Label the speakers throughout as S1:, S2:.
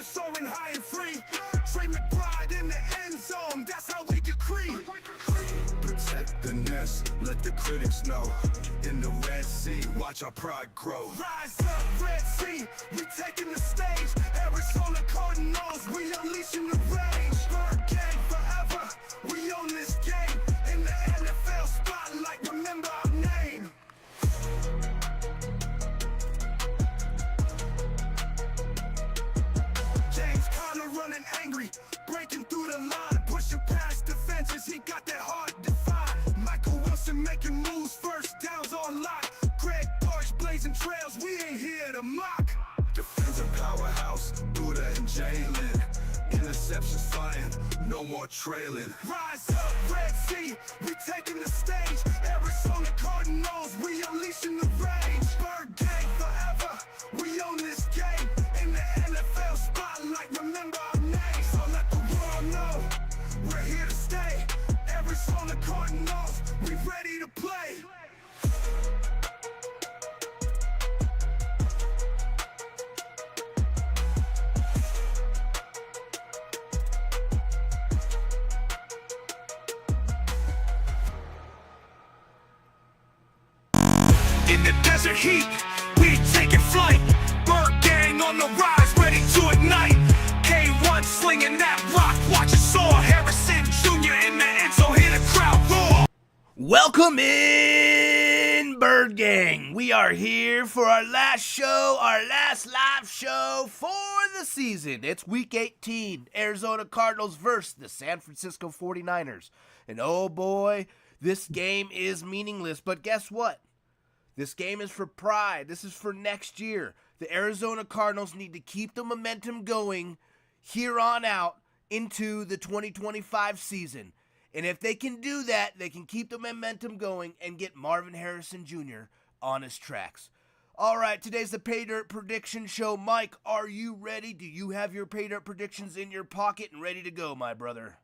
S1: soaring high and free. Trey McBride in the end zone, that's how we decree. Protect the nest, let the critics know. In the Red Sea, watch our pride grow. Rise up, Red Sea, we taking the stage. Arizona Cardinals, we unleashing the rage. Bird gang forever, we own this game. In the NFL spotlight, remember our name. James Conner running angry, breaking through the line, pushing past defenses, he got that hard defy. Michael Wilson making moves, first downs on lock. Greg Parrish blazing trails, we ain't here to mock. Defensive powerhouse, Buddha and Jalen. Interceptions flying, no more trailing. Rise up, Red Sea, we taking the stage. Arizona Cardinals, we unleashing the rage. Bird gang forever, we own this game. In the NFL spotlight, remember our name. So let the world know, we're here to stay. Arizona Cardinals, we ready to play. In the desert heat, we taking flight. Bird gang on the rise, ready to ignite. K1 slinging that rock, watch it soar. Harrison Jr. in the end, so hear the crowd roar.
S2: Welcome in, Bird Gang. We are here for our last show, our last live show for the season. It's Week 18, Arizona Cardinals versus the San Francisco 49ers. And oh boy, this game is meaningless, but guess what? This game is for pride. This is for next year. The Arizona Cardinals need to keep the momentum going here on out into the 2025 season. And if they can do that, they can keep the momentum going and get Marvin Harrison Jr. on his tracks. All right, today's the Pay Dirt Prediction Show. Mike, are you ready? Do you have your Pay Dirt predictions in your pocket and ready to go, my brother?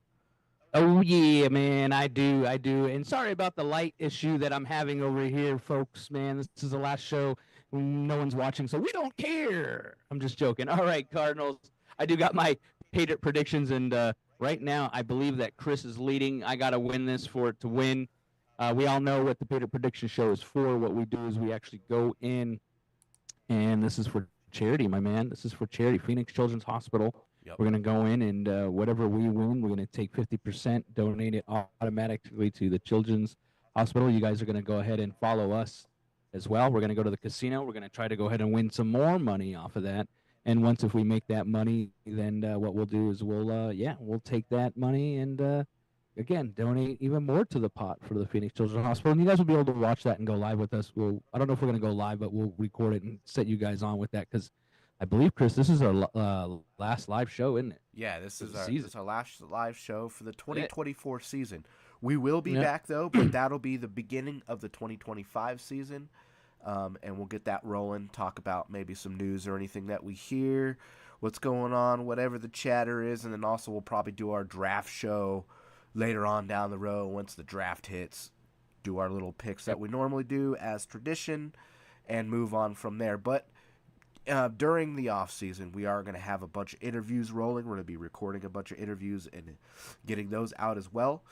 S3: Oh, yeah, man, I do. And sorry about the light issue that I'm having over here, folks, man. This is the last show. No one's watching, so we don't care. I'm just joking. All right, Cardinals. I do got my Pay Dirt predictions, and right now I believe that Chris is leading. I got to win this for it to win. We all know what the Pay Dirt Prediction Show is for. What we do is we actually go in, and this is for charity, my man. This is for charity, Phoenix Children's Hospital. Yep. We're going to go in and whatever we win, we're going to take 50%, donate it automatically to the Children's Hospital. You guys are going to go ahead and follow us as well. We're going to go to the casino. We're going to try to go ahead and win some more money off of that. And once if we make that money, then what we'll do is we'll take that money and, again, donate even more to the pot for the Phoenix Children's Hospital. And you guys will be able to watch that and go live with us. I don't know if we're going to go live, but we'll record it and set you guys on with that because I believe, Chris, this is our last live show, isn't it?
S2: Yeah, this is our last live show for the 2024 season. We will be back, though, but that'll be the beginning of the 2025 season, and we'll get that rolling, talk about maybe some news or anything that we hear, what's going on, whatever the chatter is, and then also we'll probably do our draft show later on down the road once the draft hits, do our little picks that we normally do as tradition, and move on from there. But during the off season, we are going to have a bunch of interviews rolling. We're going to be recording a bunch of interviews and getting those out as well.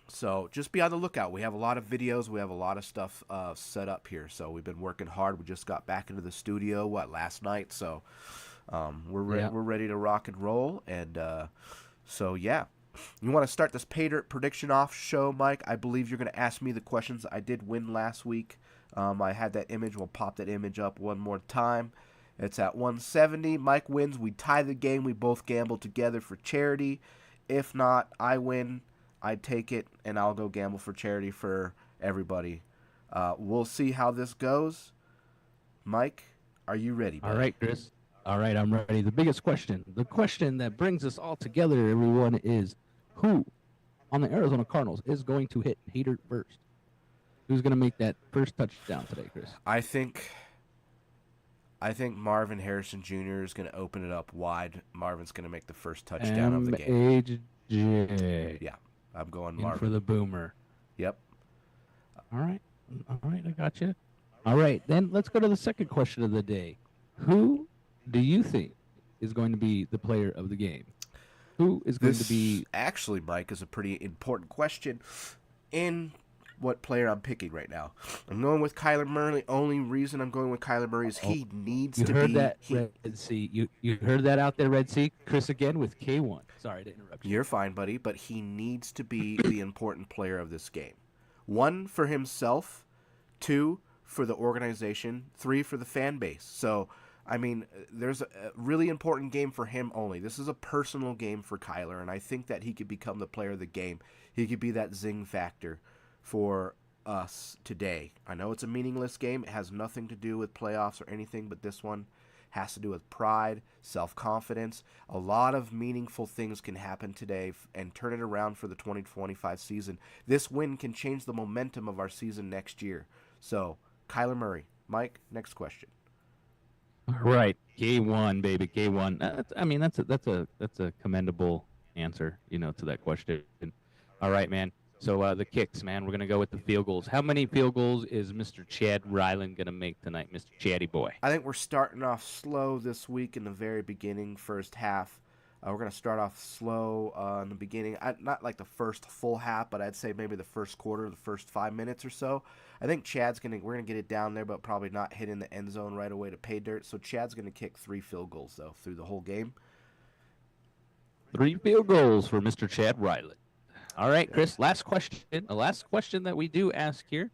S2: So just be on the lookout. We have a lot of videos. We have a lot of stuff set up here. So we've been working hard. We just got back into the studio last night. So we're ready to rock and roll. And so yeah, you want to start this Pay Dirt prediction off show, Mike? I believe you're going to ask me the questions. I did win last week. I had that image. We'll pop that image up one more time. It's at 170. Mike wins. We tie the game. We both gamble together for charity. If not, I win. I take it, and I'll go gamble for charity for everybody. We'll see how this goes. Mike, are you ready, buddy?
S3: All right, Chris. All right, I'm ready. The biggest question, the question that brings us all together, everyone, is who on the Arizona Cardinals is going to hit Pay Dirt first? Who's going to make that first touchdown today, Chris?
S2: I think Marvin Harrison Jr. is going to open it up wide. Marvin's going to make the first touchdown of the game.
S3: MHJ.
S2: Yeah, I'm going Marvin.
S3: In for the boomer.
S2: Yep.
S3: All right, I got you. All right, then let's go to the second question of the day. Who do you think is going to be the player of the game? Who is going to be...
S2: Actually, Mike, is a pretty important question in what player I'm picking right now. I'm going with Kyler Murray. The only reason I'm going with Kyler Murray is he needs to be...
S3: You heard that, Red Sea. You heard that out there, Red Sea? Chris again with K1. Sorry to interrupt you.
S2: You're fine, buddy, but he needs to be the important player of this game. 1, for himself. 2, for the organization. 3, for the fan base. So, I mean, there's a really important game for him only. This is a personal game for Kyler, and I think that he could become the player of the game. He could be that zing factor for us today. I know it's a meaningless game. It has nothing to do with playoffs or anything, but this one has to do with pride, self-confidence. A lot of meaningful things can happen today and turn it around for the 2025 season. This win can change the momentum of our season next year. So, Kyler Murray. Mike, next question.
S3: All right, K1, baby, K1. I mean, that's a commendable answer, to that question. All right, man. So the kicks, man. We're gonna go with the field goals. How many field goals is Mr. Chad Ryland gonna make tonight, Mr. Chatty boy?
S2: I think we're starting off slow this week in the very beginning, first half. We're gonna start off slow in the beginning. Not like the first full half, but I'd say maybe the first quarter, the first 5 minutes or so. I think we're gonna get it down there, but probably not hitting the end zone right away to pay dirt. So Chad's gonna kick 3 field goals though through the whole game.
S3: 3 field goals for Mr. Chad Ryland. All right, Chris, last question. The last question that we do ask here,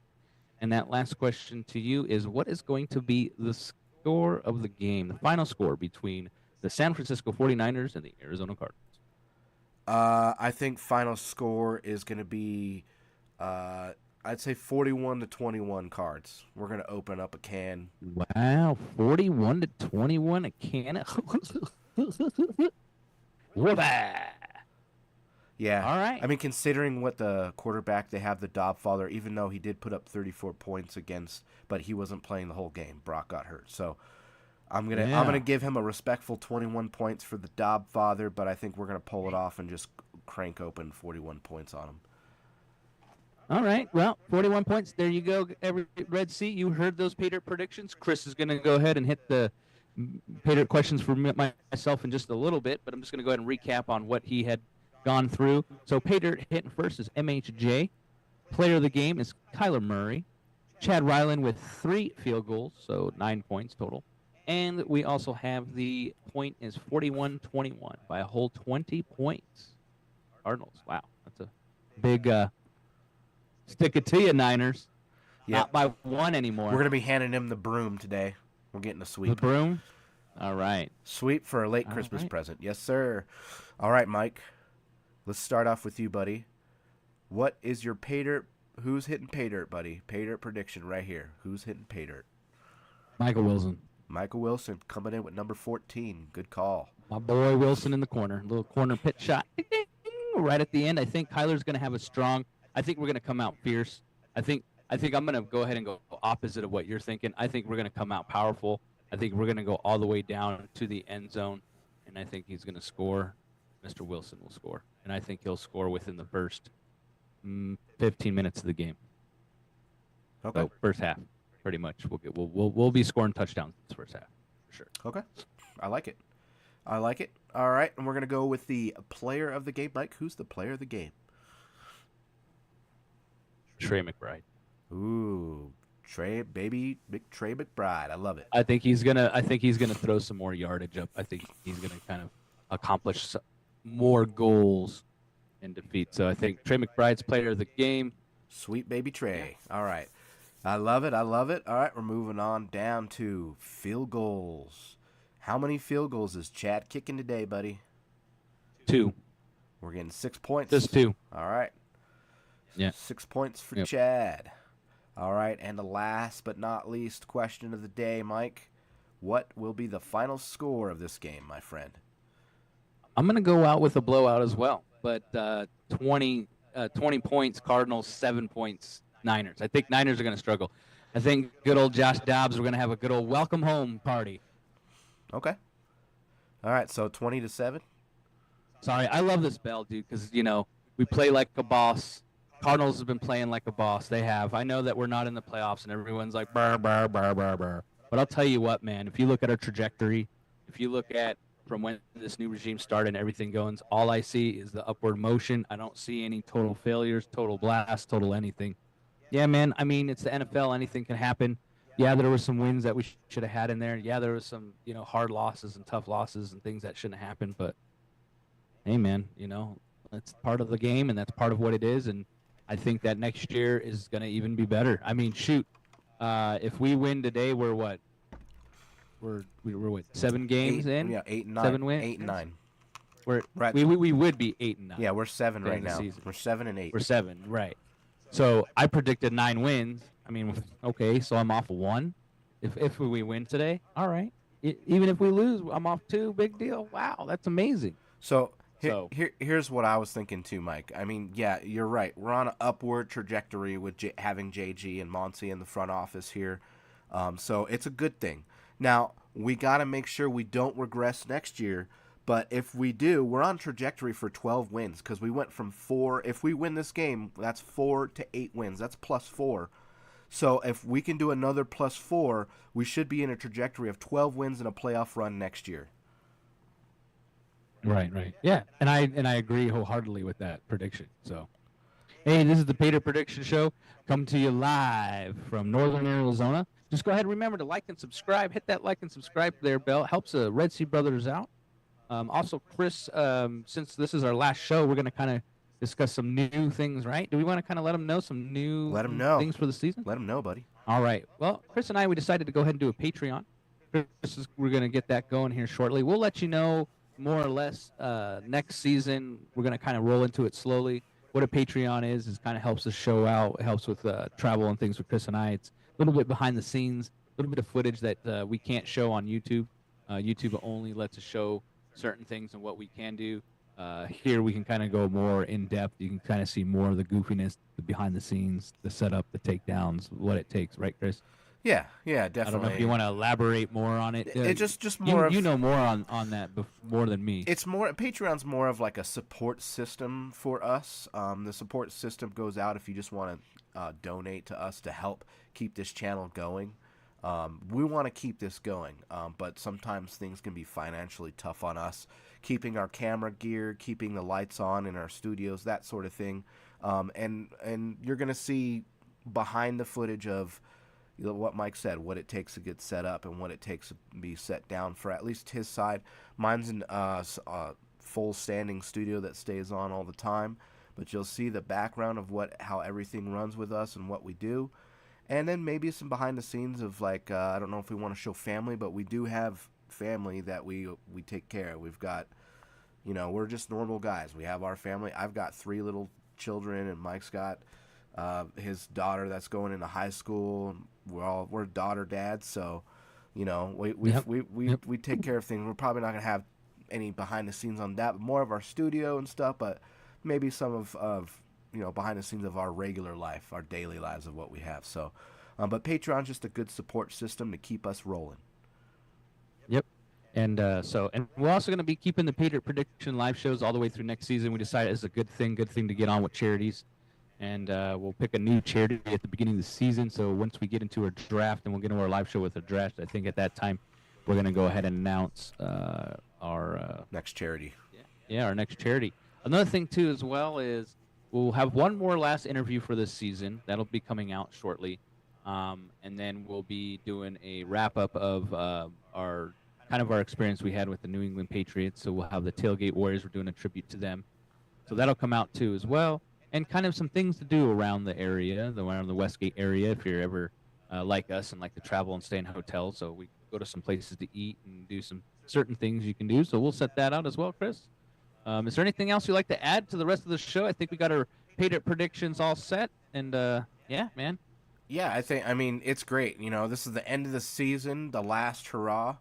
S3: and that last question to you is, what is going to be the score of the game, the final score between the San Francisco 49ers and the Arizona Cardinals?
S2: I think final score is going to be, I'd say 41-21 Cards. We're going to open up a can.
S3: Wow, 41-21, a can of... Whoop-ah!
S2: Yeah.
S3: All right.
S2: I mean, considering what the quarterback they have, the Dobfather, even though he did put up 34 points but he wasn't playing the whole game. Brock got hurt. So I'm gonna give him a respectful 21 points for the Dobfather, but I think we're gonna pull it off and just crank open 41 points on him.
S3: All right. Well, 41 points. There you go. Every Red Sea, you heard those Pay Dirt predictions. Chris is gonna go ahead and hit the Pay Dirt questions for myself in just a little bit, but I'm just gonna go ahead and recap on what he had gone through. So Pay Dirt hitting first is MHJ. Player of the game is Kyler Murray. Chad Ryland with 3 field goals, so 9 points total. And we also have the point is 41-21 by a whole 20 points. Cardinals. Wow, that's a big stick it to you, Niners.
S2: Yep.
S3: Not by 1 anymore.
S2: We're gonna be handing him the broom today. We're getting a sweep.
S3: The broom. All right.
S2: Sweep for a late Christmas present. Yes, sir. All right, Mike. Let's start off with you, buddy. What is your Pay Dirt? Who's hitting Pay Dirt, buddy? Pay Dirt prediction right here. Who's hitting Pay Dirt?
S3: Michael Wilson.
S2: Michael Wilson coming in with number 14. Good call.
S3: My boy Wilson in the corner. Little corner pitch shot. Ding, ding, ding, right at the end. I think Kyler's going to have a strong. I think we're going to come out fierce. I think I'm going to go ahead and go opposite of what you're thinking. I think we're going to come out powerful. I think we're going to go all the way down to the end zone, and I think he's going to score. Mr. Wilson will score, and I think he'll score within the first 15 minutes of the game.
S2: Okay.
S3: So first half, pretty much. We'll be scoring touchdowns this first half, for sure.
S2: Okay. I like it. All right, and we're gonna go with the player of the game. Mike, who's the player of the game?
S3: Trey McBride.
S2: Ooh, big Trey McBride. I love it.
S3: I think he's gonna throw some more yardage up. I think he's gonna kind of accomplish more goals in defeat. So I think Trey McBride's player of the game.
S2: Sweet baby Trey. All right. I love it. All right, we're moving on down to field goals. How many field goals is Chad kicking today, buddy?
S3: 2.
S2: We're getting 6 points.
S3: Just 2.
S2: All right.
S3: Yeah.
S2: 6 points for Chad. All right, and the last but not least question of the day, Mike. What will be the final score of this game, my friend?
S3: I'm going to go out with a blowout as well, but 20 points, Cardinals, 7 points, Niners. I think Niners are going to struggle. I think good old Josh Dobbs, we're going to have a good old welcome home party.
S2: Okay. All right, so 20-7.
S3: Sorry, I love this bell, dude, because, we play like a boss. Cardinals have been playing like a boss. They have. I know that we're not in the playoffs, and everyone's like, brr, brr, brr, brr, brr. But I'll tell you what, man, if you look at our trajectory, if you look at from when this new regime started and everything going. All I see is the upward motion. I don't see any total failures, total blast, total anything. Yeah, man. I mean, it's the NFL. Anything can happen. Yeah, there were some wins that we should have had in there. Yeah, there was some, hard losses and tough losses and things that shouldn't have happened. But hey, man, that's part of the game and that's part of what it is. And I think that next year is going to even be better. I mean, shoot, if we win today, we're what? We're what? 7 games in?
S2: Yeah, 8 and 9.
S3: 7 wins.
S2: 8 and 9.
S3: We would be 8 and 9.
S2: Yeah, we're 7 right
S3: the
S2: now.
S3: season.
S2: We're 7 and 8.
S3: We're 7, right? So I predicted 9 wins. I mean, okay, so I'm off 1. If we win today, all right. Even if we lose, I'm off 2. Big deal. Wow, that's amazing.
S2: So here's what I was thinking too, Mike. I mean, yeah, you're right. We're on an upward trajectory with having JG and Monty in the front office here. So it's a good thing. Now, we got to make sure we don't regress next year. But if we do, we're on trajectory for 12 wins because we went from 4. If we win this game, that's 4 to 8 wins. That's +4. So if we can do another +4, we should be in a trajectory of 12 wins and a playoff run next year.
S3: Right. Yeah, and I agree wholeheartedly with that prediction. So, hey, this is the Pater Prediction Show, coming to you live from Northern Arizona. Just go ahead and remember to like and subscribe. Hit that like and subscribe there bell. It helps the Red Sea Brothers out. Also, Chris, since this is our last show, we're going to kind of discuss some new things, right? Do we want to kind of let them know some new things for the season?
S2: Let them know, buddy.
S3: All right. Well, Chris and I, we decided to go ahead and do a Patreon. We're going to get that going here shortly. We'll let you know more or less next season. We're going to kind of roll into it slowly. What a Patreon is kind of helps the show out. It helps with travel and things for Chris and I. It's a little bit behind the scenes, a little bit of footage that we can't show on YouTube. YouTube only lets us show certain things and what we can do. Here we can kind of go more in depth. You can kind of see more of the goofiness, the behind the scenes, the setup, the takedowns, what it takes, right, Chris?
S2: Yeah, definitely.
S3: I don't know if you want to elaborate more on it.
S2: It's just more.
S3: You know more on that more than me.
S2: It's more. Patreon's more of like a support system for us. The support system goes out if you just want to donate to us to help keep this channel going. We want to keep this going, but sometimes things can be financially tough on us. Keeping our camera gear, keeping the lights on in our studios, that sort of thing. And you're going to see behind the footage of what Mike said, what it takes to get set up and what it takes to be set down for at least his side. Mine's in full standing studio that stays on all the time, but you'll see the background of how everything runs with us and what we do. And then maybe some behind the scenes of like, I don't know if we want to show family, but we do have family that we take care of. We've got, we're just normal guys. We have our family. I've got 3 little children, and Mike's got his daughter that's going into high school. We're daughter dads, so we take care of things. We're probably not gonna have any behind the scenes on that, but more of our studio and stuff. But maybe some of behind the scenes of our regular life, our daily lives of what we have. So, but Patreon's just a good support system to keep us rolling.
S3: Yep. And and we're also going to be keeping the Pater Prediction live shows all the way through next season. We decided it's a good thing to get on with charities. And we'll pick a new charity at the beginning of the season. So once we get into our draft, and we'll get into our live show with our draft, I think at that time we're going to go ahead and announce our
S2: next charity.
S3: Yeah, our next charity. Another thing, too, as well, is we'll have one more last interview for this season. That'll be coming out shortly. And then we'll be doing a wrap-up of our experience we had with the New England Patriots. So we'll have the Tailgate Warriors. We're doing a tribute to them. So that'll come out, too, as well. And kind of some things to do around the area, around the Westgate area, if you're ever like us and like to travel and stay in hotels. So we go to some places to eat and do some certain things you can do. So we'll set that out as well, Chris. Is there anything else you'd like to add to the rest of the show? I think we got our Pater predictions all set. And, yeah, man.
S2: Yeah, I mean, it's great. This is the end of the season, the last hurrah.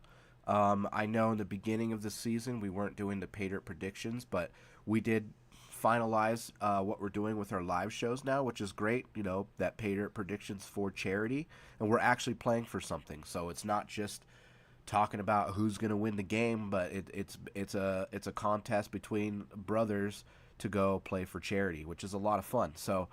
S2: I know in the beginning of the season we weren't doing the Pater predictions, but we did finalize what we're doing with our live shows now, which is great. That Pater predictions for charity, and we're actually playing for something. So it's not just talking about who's going to win the game, but it's a contest between brothers to go play for charity, which is a lot of fun. So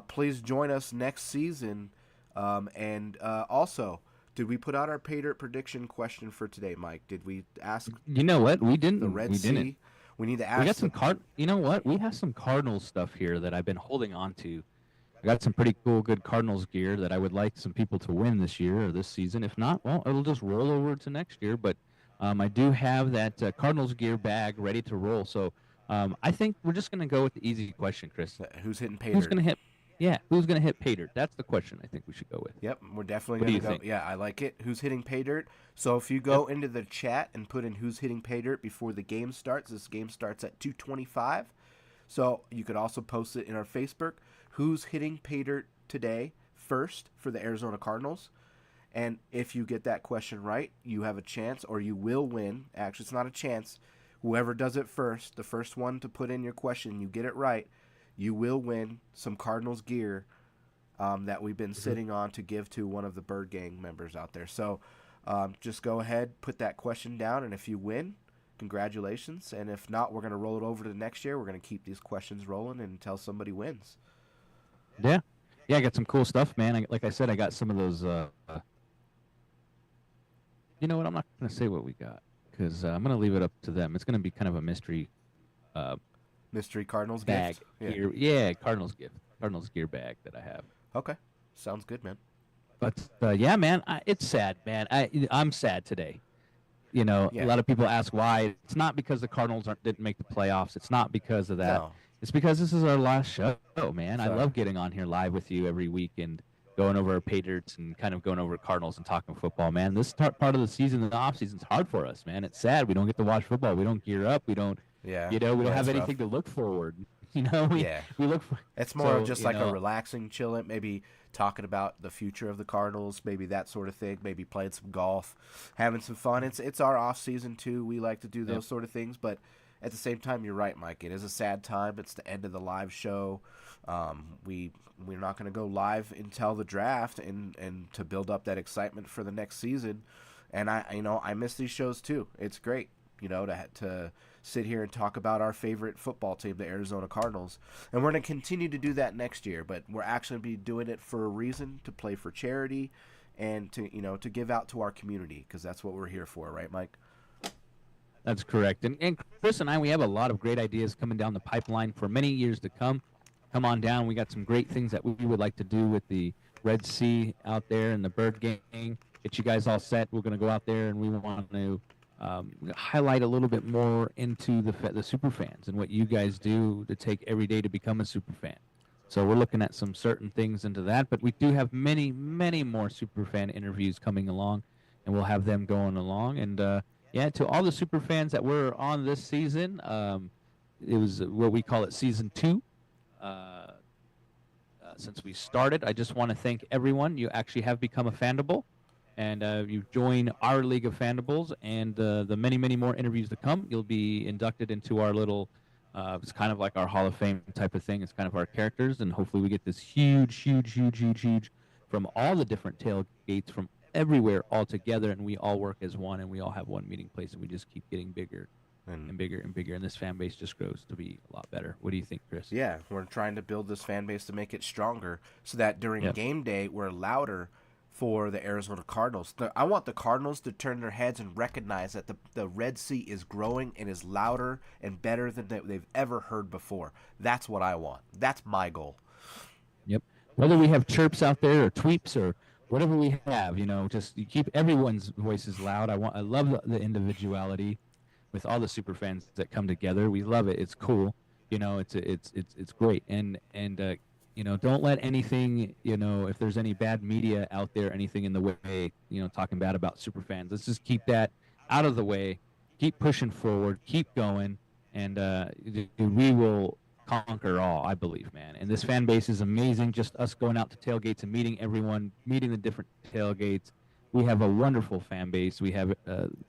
S2: please join us next season, and also Did we put out our pay dirt prediction question for today, Mike? Did we ask
S3: You know what? We didn't.
S2: the Red
S3: we
S2: Sea?
S3: didn't.
S2: We need to ask.
S3: We got some You know what? We have some Cardinals stuff here that I've been holding on to. I got some pretty cool, good Cardinals gear that I would like some people to win this year or this season. If not, well, it'll just roll over to next year. But I do have that Cardinals gear bag ready to roll. So I think we're just going to go with the easy question, Chris.
S2: Who's hitting pay
S3: Who's
S2: dirt?
S3: going to hit? Yeah, who's going to hit pay dirt? That's the question I think we should go with.
S2: Yep, we're definitely
S3: What do
S2: going to
S3: you
S2: go.
S3: think?
S2: Yeah, I like it. Who's hitting pay dirt? So if you go into the chat and put in who's hitting pay dirt before the game starts, this game starts at 2:25. So you could also post it in our Facebook. Who's hitting pay dirt today first for the Arizona Cardinals? And if you get that question right, you have a chance, or you will win. Actually, it's not a chance. Whoever does it first, the first one to put in your question, you get it right, you will win some Cardinals gear that we've been sitting on to give to one of the Bird Gang members out there. So just go ahead, put that question down, and if you win, congratulations. And if not, we're going to roll it over to next year. We're going to keep these questions rolling until somebody wins.
S3: Yeah. Yeah, I got some cool stuff, man. Like I said, I got some of those. You know what? I'm not going to say what we got because I'm going to leave it up to them. It's going to be kind of a mystery
S2: Mystery Cardinals
S3: bag.
S2: gift?
S3: Gear. Yeah, Cardinals gift. Cardinals gear bag that I have.
S2: Okay. Sounds good, man.
S3: But yeah, man, it's sad, man. I'm sad today. You know,
S2: Yeah.
S3: A lot of people ask why. It's not because the Cardinals didn't make the playoffs. It's not because of that.
S2: No.
S3: It's because this is our last show, man. I
S2: Sorry.
S3: love getting on here live with you every week and going over our pay dirts and kind of going over Cardinals and talking football, man. This part of the season, the off season's hard for us, man. It's sad. We don't get to watch football. We don't gear up. We don't.
S2: Yeah.
S3: You know, we don't
S2: Yeah,
S3: have
S2: it's
S3: anything
S2: rough.
S3: to look forward. You know, we look for.
S2: It's more
S3: So,
S2: just
S3: you
S2: like
S3: know,
S2: a relaxing, chilling, maybe talking about the future of the Cardinals, maybe that sort of thing, maybe playing some golf, having some fun. It's our off season too. We like to do those sort of things, but at the same time, you're right, Mike. It is a sad time. It's the end of the live show. We're not going to go live until the draft and to build up that excitement for the next season. And I miss these shows too. It's great, to sit here and talk about our favorite football team, the Arizona Cardinals. And we're going to continue to do that next year, but we're actually going to be doing it for a reason, to play for charity and to give out to our community, because that's what we're here for, right, Mike?
S3: That's correct. And Chris and I, we have a lot of great ideas coming down the pipeline for many years to come. Come on down. We got some great things that we would like to do with the Red Sea out there and the Bird Gang. Get you guys all set. We're going to go out there and we want to highlight a little bit more into the super fans and what you guys do to take every day to become a super fan. So we're looking at some certain things into that, but we do have many, many more super fan interviews coming along, and we'll have them going along. And yeah, to all the super fans that were on this season, it was what we call it season 2. Since we started, I just want to thank everyone. You actually have become a Fandable. And you join our League of Fandables, and the many, many more interviews to come. You'll be inducted into our little, it's kind of like our Hall of Fame type of thing. It's kind of our characters, and hopefully we get this huge from all the different tailgates from everywhere all together, and we all work as one, and we all have one meeting place, and we just keep getting bigger and bigger and bigger, and this fan base just grows to be a lot better. What do you think, Chris?
S2: Yeah, we're trying to build this fan base to make it stronger so that during game day we're louder for the Arizona Cardinals. I want the Cardinals to turn their heads and recognize that the Red Sea is growing and is louder and better than they've ever heard before. That's what I want. That's my goal.
S3: Yep. Whether we have chirps out there or tweeps or whatever we have, just you keep everyone's voices loud. I love the individuality with all the super fans that come together. We love it. It's cool. It's great. And don't let anything, if there's any bad media out there, anything in the way, talking bad about super fans, let's just keep that out of the way, keep pushing forward, keep going, and we will conquer all, I believe, man. And this fan base is amazing. Just us going out to tailgates and meeting everyone, meeting the different tailgates. We have a wonderful fan base. We have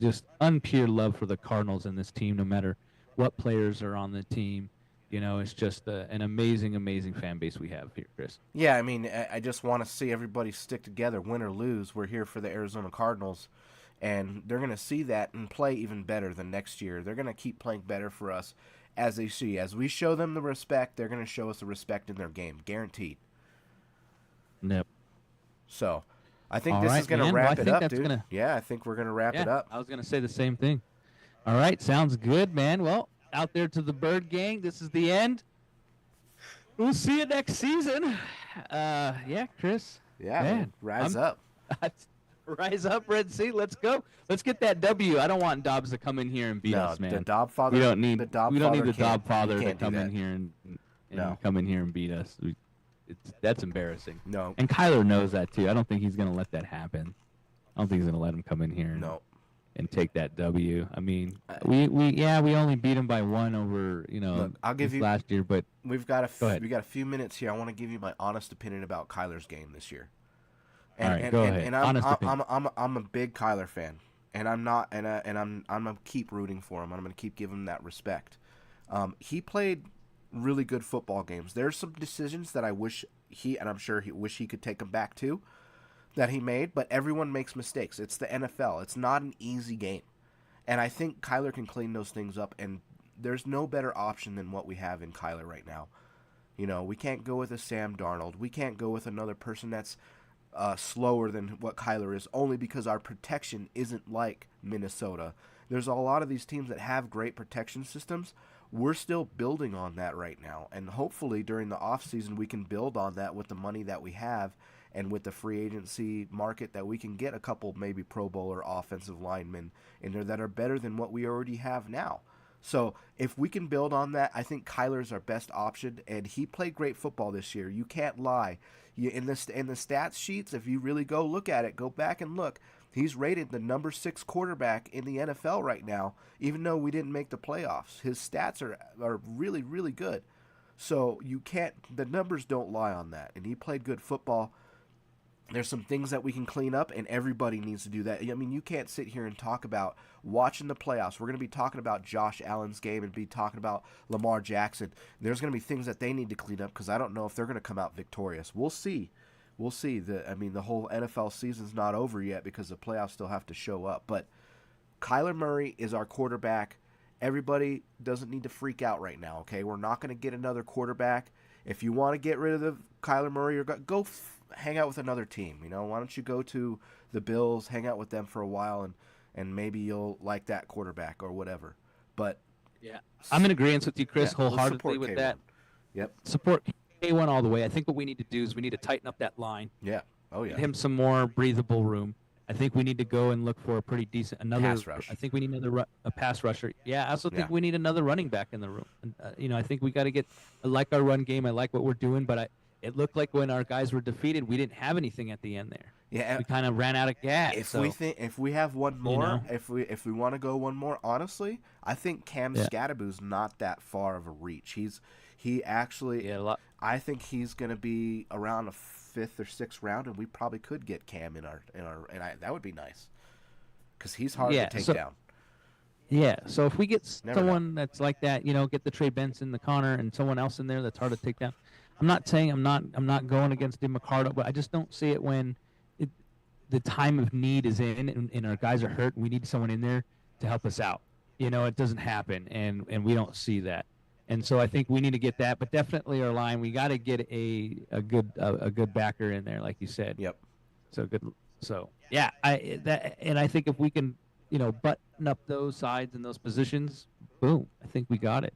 S3: just unpure love for the Cardinals and this team, no matter what players are on the team. It's just an amazing, amazing fan base we have here, Chris.
S2: Yeah, I mean, I just want to see everybody stick together, win or lose. We're here for the Arizona Cardinals, and they're going to see that and play even better than next year. They're going to keep playing better for us as they see. As we show them the respect, they're going to show us the respect in their game, guaranteed.
S3: Yep.
S2: So, I think
S3: All
S2: this
S3: right,
S2: is going to
S3: man. Well,
S2: wrap
S3: I
S2: it
S3: think
S2: up,
S3: that's
S2: dude.
S3: gonna.
S2: Yeah, I think we're going to wrap it
S3: Yeah,
S2: up.
S3: I was gonna say the same thing. All right, sounds good, man. Well, out there to the Bird Gang, this is the end. We'll see you next season. Yeah, Chris.
S2: Yeah, man.
S3: Man,
S2: Rise up.
S3: rise up, Red Sea. Let's go. Let's get that W. I don't want Dobbs to come in here and beat
S2: No,
S3: us, man.
S2: the Dobb father.
S3: We don't need
S2: the Dobb
S3: we don't need
S2: father
S3: the Dobb father to
S2: can't do
S3: come in
S2: that.
S3: here and
S2: No.
S3: come in here and beat us. That's embarrassing.
S2: No.
S3: And Kyler knows that too. I don't think he's gonna let that happen. I don't think he's gonna let him come in here
S2: No.
S3: and take that W. I mean, we only beat him by 1 over
S2: Look, I'll give you
S3: last year, but
S2: We've got
S3: Go ahead.
S2: we got a few minutes here. I want to give you my honest opinion about Kyler's game this year.
S3: All right, go ahead.
S2: And
S3: Honest opinion.
S2: I'm a big Kyler fan, and I'm gonna keep rooting for him. I'm gonna keep giving him that respect. He played really good football games. There's some decisions that I wish I'm sure he wish he could take them back to, that he made. But everyone makes mistakes. It's the NFL. It's not an easy game, and I think Kyler can clean those things up. And there's no better option than what we have in Kyler right now. You know, we can't go with a Sam Darnold. We can't go with another person that's slower than what Kyler is, only because our protection isn't like Minnesota. There's a lot of these teams that have great protection systems. We're still building on that right now, and hopefully during the offseason we can build on that with the money that we have and with the free agency market, that we can get a couple maybe Pro Bowler offensive linemen in there that are better than what we already have now. So if we can build on that, I think Kyler's our best option, and he played great football this year. You can't lie. In the stats sheets, if you really go look at it, go back and look, he's rated the number 6 quarterback in the NFL right now, even though we didn't make the playoffs. His stats are really, really good. So the numbers don't lie on that, and he played good football. There's some things that we can clean up, and everybody needs to do that. I mean, you can't sit here and talk about watching the playoffs. We're going to be talking about Josh Allen's game and be talking about Lamar Jackson. There's going to be things that they need to clean up, because I don't know if they're going to come out victorious. We'll see. We'll see. The whole NFL season's not over yet, because the playoffs still have to show up. But Kyler Murray is our quarterback. Everybody doesn't need to freak out right now, okay? We're not going to get another quarterback. If you want to get rid of the Kyler Murray, go hang out with another team. You know, why don't you go to the Bills, hang out with them for a while, and maybe you'll like that quarterback or whatever. But
S3: yeah, I'm in agreement with you, Chris, wholeheartedly with
S2: K1.
S3: that.
S2: Yep.
S3: Support K1 all the way. I think what we need to do is we need to tighten up that line.
S2: Yeah. Oh yeah.
S3: Get him some more breathable room. I think we need to go and look for a pretty decent
S2: pass rush.
S3: I think we need a pass rusher. Yeah, I also think we need another running back in the room. And, I think we got to get. I like our run game. I like what we're doing, but it looked like when our guys were defeated, we didn't have anything at the end there.
S2: Yeah,
S3: we kind of ran out of gas.
S2: If we have one more, if we want to go one more, honestly, I think Cam Scadaboo's not that far of a reach. He actually, I think he's going to be around a 5th or 6th round, and we probably could get Cam in our that would be nice, because he's hard to take down.
S3: Yeah, so if we get someone that's like that, get the Trey Benson, the Connor, and someone else in there that's hard to take down. I'm not saying I'm not going against DeMarcado, but I just don't see it when the time of need is in and our guys are hurt and we need someone in there to help us out. It doesn't happen, and we don't see that. And so I think we need to get that, but definitely our line, we got to get a good backer in there, like you said.
S2: Yep.
S3: So good. So yeah, I think if we can, button up those sides and those positions, boom, I think we got it.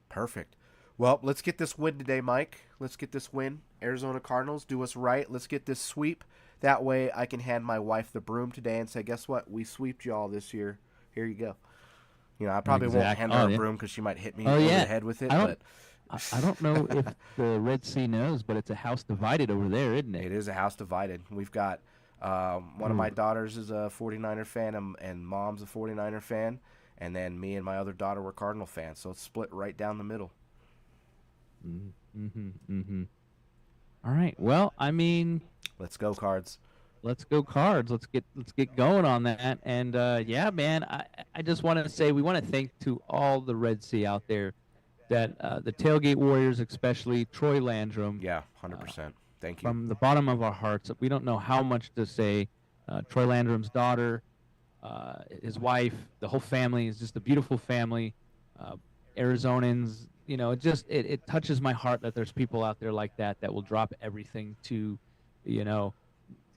S2: Perfect. Well, let's get this win today, Mike. Let's get this win. Arizona Cardinals, do us right. Let's get this sweep. That way I can hand my wife the broom today and say, guess what? We sweeped y'all this year. Here you go. I probably won't hand her a broom because she might hit me over the head with it.
S3: I don't know if the Red Sea knows, but it's a house divided over there, isn't it?
S2: It is a house divided. We've got one of my daughters is a 49er fan, and mom's a 49er fan. And then me and my other daughter were Cardinal fans. So it's split right down the middle.
S3: All right. Well, I mean,
S2: let's go Cards.
S3: Let's go Cards. Let's get going on that. And yeah, man, I just want to say we want to thank to all the Red Sea out there, that the Tailgate Warriors, especially Troy Landrum.
S2: Yeah, 100%. Thank you.
S3: From the bottom of our hearts. We don't know how much to say. Troy Landrum's daughter, his wife, the whole family is just a beautiful family. Arizonans, it touches my heart that there's people out there like that will drop everything to,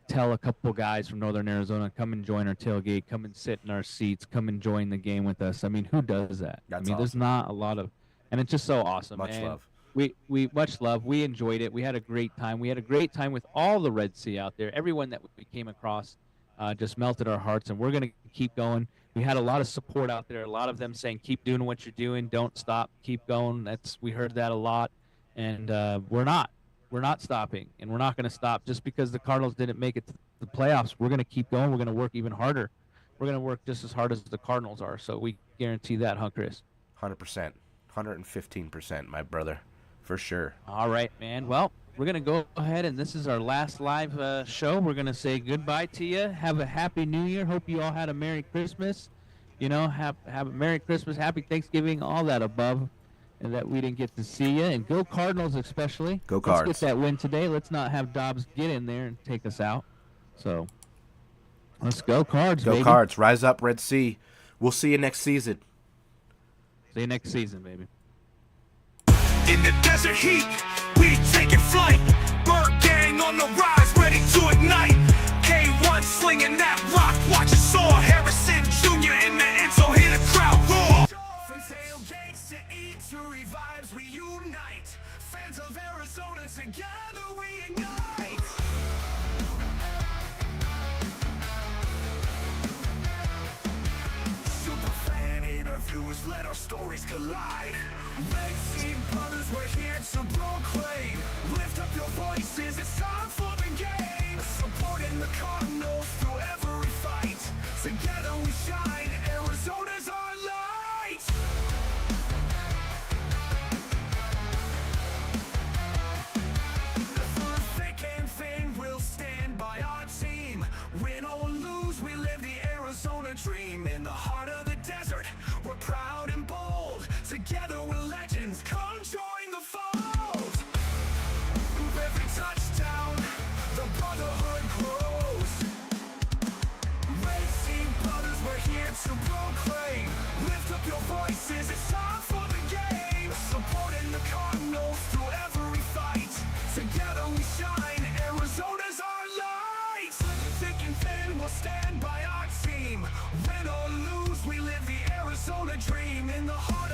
S3: tell a couple guys from Northern Arizona, come and join our tailgate, come and sit in our seats, come and join the game with us. I mean, who does that?
S2: That's
S3: there's
S2: awesome.
S3: not a lot of, and it's just so awesome.
S2: Much
S3: and
S2: love.
S3: We much love. We enjoyed it. We had a great time. We had a great time with all the Red Sea out there. Everyone that we came across just melted our hearts, and we're gonna keep going. We had a lot of support out there. A lot of them saying, "Keep doing what you're doing. Don't stop. Keep going." We heard that a lot, and we're not stopping, and we're not going to stop just because the Cardinals didn't make it to the playoffs. We're going to keep going. We're going to work even harder. We're going to work just as hard as the Cardinals are. So we guarantee that, huh, Chris?
S2: 100%, 115%, my brother, for sure.
S3: All right, man. Well, we're going to go ahead, and this is our last live show. We're going to say goodbye to you. Have a happy New Year. Hope you all had a Merry Christmas. Have a Merry Christmas, Happy Thanksgiving, all that above. And that we didn't get to see you. And go Cardinals, especially.
S2: Go Cards.
S3: Let's get that win today. Let's not have Dobbs get in there and take us out. So, let's go Cards,
S2: Go
S3: baby.
S2: Cards. Rise up, Red Sea. We'll see you next season.
S3: See you next season, baby.
S1: In the desert heat, we taking flight. Bird gang on the rise, ready to ignite. K1 slinging that rock, watch it soar. Harrison Jr. in the end, so hear the crowd roar. From tailgates to eat to revives, we unite. Fans of Arizona, together we ignite. Super fan interviews, let our stories collide. Red Sea brothers, we're here to proclaim. Lift up your voices, it's time for the game. Supporting the Cardinals through every fight. Together we shine, Arizona's our light. Through thick and thin, we'll stand by our team. Win or lose, we live the Arizona dream. In the heart of the desert, we're proud and bold. Together we're legends, come join the fold. Every touchdown, the brotherhood grows. Red Sea brothers, we're here to proclaim. Lift up your voices, it's time for the game. Supporting the Cardinals through every fight. Together we shine, Arizona's our light. Thick and thin, we'll stand by our team. Win or lose, we live the Arizona dream. In the heart